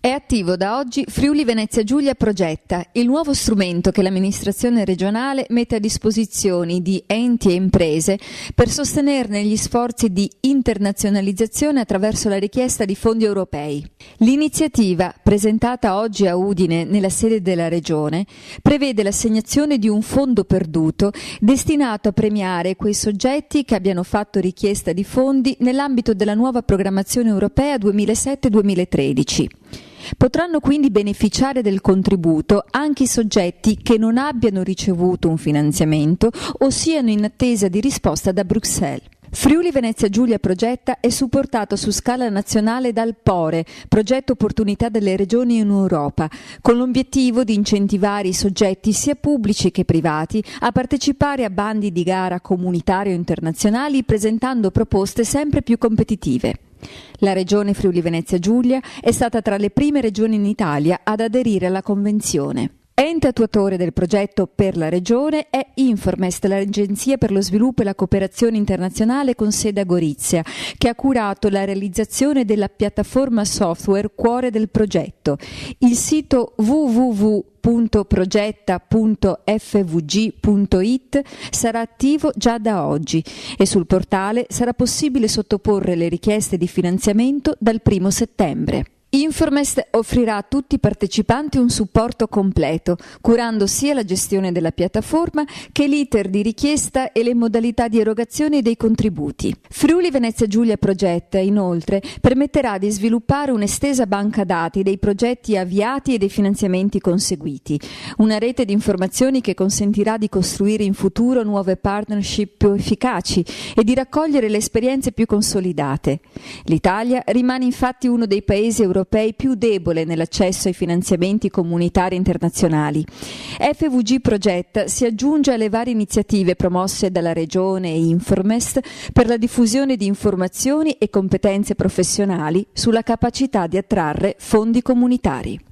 È attivo da oggi Friuli Venezia Giulia Progetta, il nuovo strumento che l'amministrazione regionale mette a disposizione di enti e imprese per sostenerne gli sforzi di internazionalizzazione attraverso la richiesta di fondi europei. L'iniziativa, presentata oggi a Udine nella sede della Regione, prevede l'assegnazione di un fondo perduto destinato a premiare quei soggetti che abbiano fatto richiesta di fondi nell'ambito della nuova programmazione europea 2007-2013. Potranno quindi beneficiare del contributo anche i soggetti che non abbiano ricevuto un finanziamento o siano in attesa di risposta da Bruxelles. Friuli Venezia Giulia Progetta è supportato su scala nazionale dal PORE, Progetto Opportunità delle Regioni in Europa, con l'obiettivo di incentivare i soggetti sia pubblici che privati a partecipare a bandi di gara comunitari o internazionali presentando proposte sempre più competitive. La Regione Friuli Venezia Giulia è stata tra le prime regioni in Italia ad aderire alla Convenzione. Ente attuatore del progetto per la Regione è Informest, l'Agenzia per lo Sviluppo e la Cooperazione Internazionale con sede a Gorizia, che ha curato la realizzazione della piattaforma software cuore del progetto. Il sito www.progetta.fvg.it sarà attivo già da oggi e sul portale sarà possibile sottoporre le richieste di finanziamento dal 1 settembre. Informest offrirà a tutti i partecipanti un supporto completo, curando sia la gestione della piattaforma che l'iter di richiesta e le modalità di erogazione dei contributi. Friuli Venezia Giulia Progetta, inoltre, permetterà di sviluppare un'estesa banca dati dei progetti avviati e dei finanziamenti conseguiti, una rete di informazioni che consentirà di costruire in futuro nuove partnership più efficaci e di raccogliere le esperienze più consolidate. L'Italia rimane infatti uno dei paesi europei più debole nell'accesso ai finanziamenti comunitari internazionali. FVG Progetta si aggiunge alle varie iniziative promosse dalla Regione e Informest per la diffusione di informazioni e competenze professionali sulla capacità di attrarre fondi comunitari.